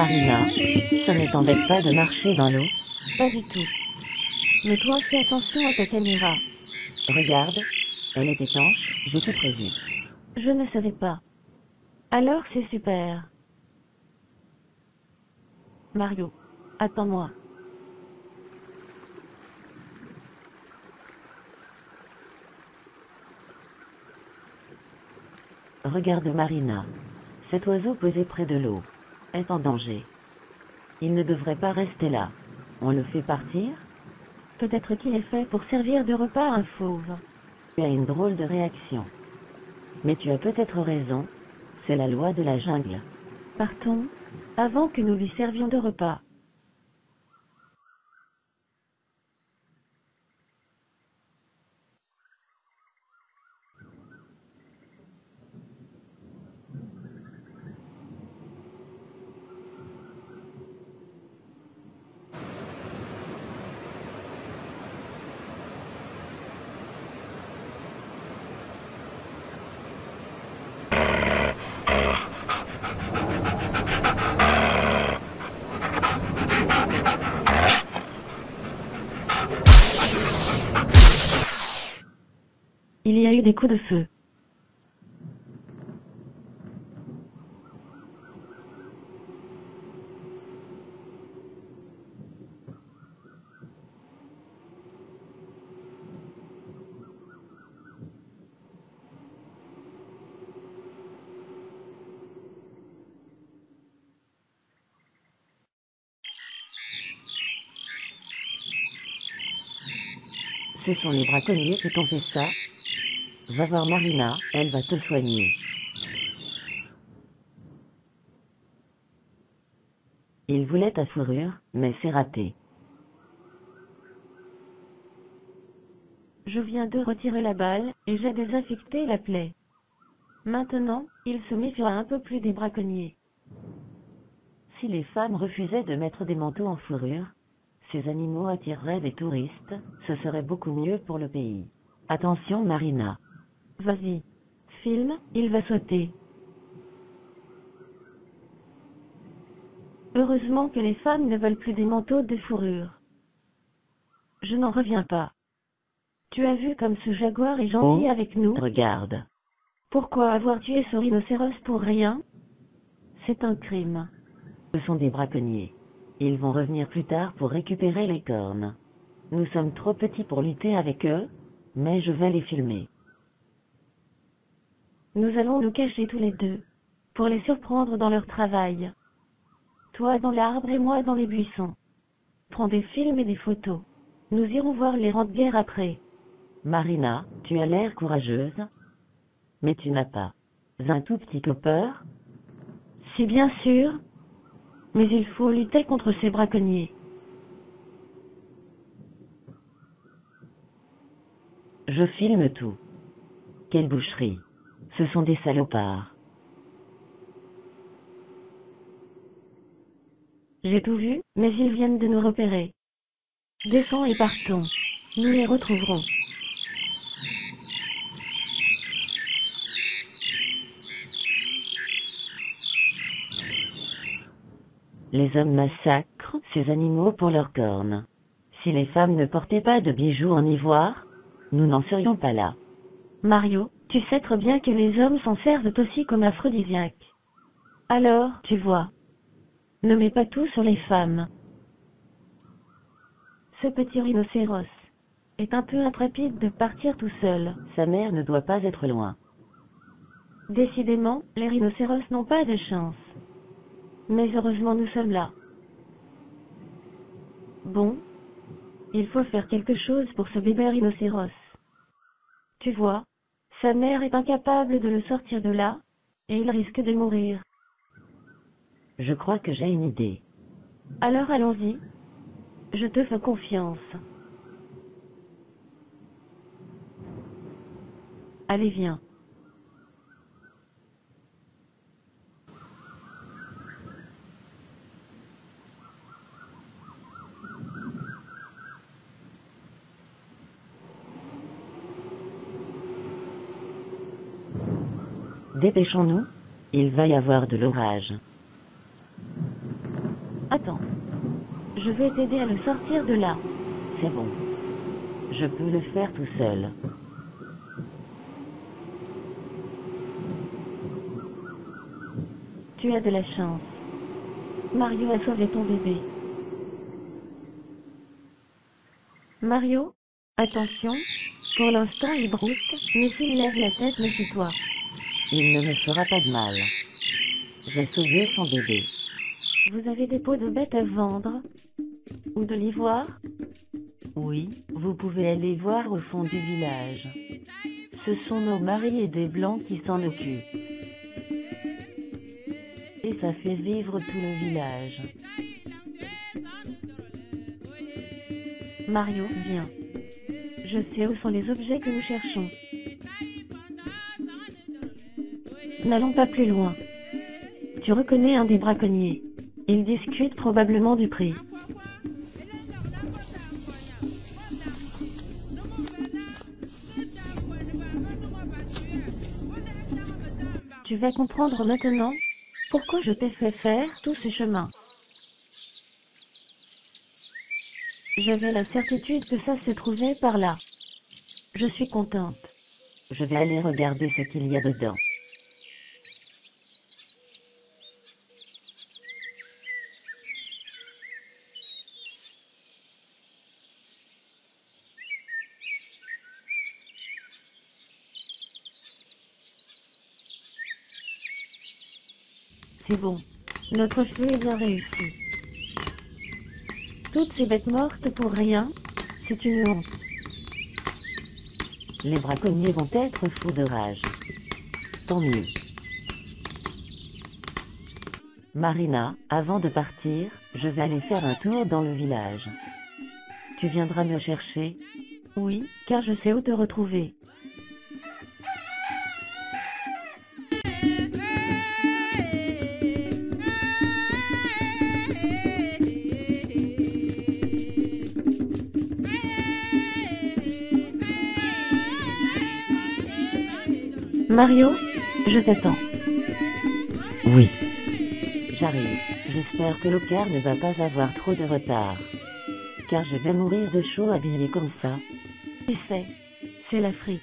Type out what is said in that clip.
Marina, ça ne t'embête pas de marcher dans l'eau? Pas du tout. Mais toi fais attention à ta caméra. Regarde, elle est étanche, j'ai tout prévu. Je ne savais pas. Alors c'est super. Mario, attends-moi. Regarde Marina. Cet oiseau posé près de l'eau est en danger. Il ne devrait pas rester là. On le fait partir? Peut-être qu'il est fait pour servir de repas à un fauve. Tu as une drôle de réaction. Mais tu as peut-être raison, c'est la loi de la jungle. Partons, avant que nous lui servions de repas. Il y a eu des coups de feu. Ce sont les braconniers qui t'ont fait ça? Va voir Marina, elle va te soigner. Il voulait ta fourrure, mais c'est raté. Je viens de retirer la balle et j'ai désinfecté la plaie. Maintenant, il se méfiera un peu plus des braconniers. Si les femmes refusaient de mettre des manteaux en fourrure, ces animaux attireraient des touristes, ce serait beaucoup mieux pour le pays. Attention Marina. Vas-y. Filme, il va sauter. Heureusement que les femmes ne veulent plus des manteaux de fourrure. Je n'en reviens pas. Tu as vu comme ce jaguar est gentil avec nous? Regarde. Pourquoi avoir tué ce rhinocéros pour rien? C'est un crime. Ce sont des braconniers. Ils vont revenir plus tard pour récupérer les cornes. Nous sommes trop petits pour lutter avec eux, mais je vais les filmer. Nous allons nous cacher tous les deux, pour les surprendre dans leur travail. Toi dans l'arbre et moi dans les buissons. Prends des films et des photos. Nous irons voir les rangs de guerre après. Marina, tu as l'air courageuse, mais tu n'as pas un tout petit peu peur? C'est bien sûr, mais il faut lutter contre ces braconniers. Je filme tout. Quelle boucherie. Ce sont des salopards. J'ai tout vu, mais ils viennent de nous repérer. Descends et partons. Nous les retrouverons. Les hommes massacrent ces animaux pour leurs cornes. Si les femmes ne portaient pas de bijoux en ivoire, nous n'en serions pas là. Mario, tu sais très bien que les hommes s'en servent aussi comme aphrodisiaques. Alors, tu vois. Ne mets pas tout sur les femmes. Ce petit rhinocéros est un peu intrépide de partir tout seul. Sa mère ne doit pas être loin. Décidément, les rhinocéros n'ont pas de chance. Mais heureusement nous sommes là. Bon, il faut faire quelque chose pour ce bébé rhinocéros. Tu vois, sa mère est incapable de le sortir de là, et il risque de mourir. Je crois que j'ai une idée. Alors allons-y. Je te fais confiance. Allez, viens. Dépêchons-nous, il va y avoir de l'orage. Attends. Je vais t'aider à le sortir de là. C'est bon. Je peux le faire tout seul. Tu as de la chance. Mario a sauvé ton bébé. Mario, attention. Pour l'instant, il broute, mais s'il lève la tête, méfie-toi. Il ne me fera pas de mal. J'ai sauvé son bébé. Vous avez des peaux de bêtes à vendre? Ou de l'ivoire? Oui, vous pouvez aller voir au fond du village. Ce sont nos maris et des blancs qui s'en occupent. Et ça fait vivre tout le village. Mario, viens. Je sais où sont les objets que nous cherchons. N'allons pas plus loin. Tu reconnais un des braconniers. Ils discutent probablement du prix. Tu vas comprendre maintenant pourquoi je t'ai fait faire tout ce chemin. J'avais la certitude que ça se trouvait par là. Je suis contente. Je vais aller regarder ce qu'il y a dedans. C'est bon. Notre feu est bien réussi. Toutes ces bêtes mortes pour rien, c'est une honte. Les braconniers vont être fous de rage. Tant mieux. Marina, avant de partir, je vais aller faire un tour dans le village. Tu viendras me chercher? Oui, car je sais où te retrouver. Mario, je t'attends. Oui. J'arrive. J'espère que Locard ne va pas avoir trop de retard. Car je vais mourir de chaud habillé comme ça. Tu sais, c'est l'Afrique.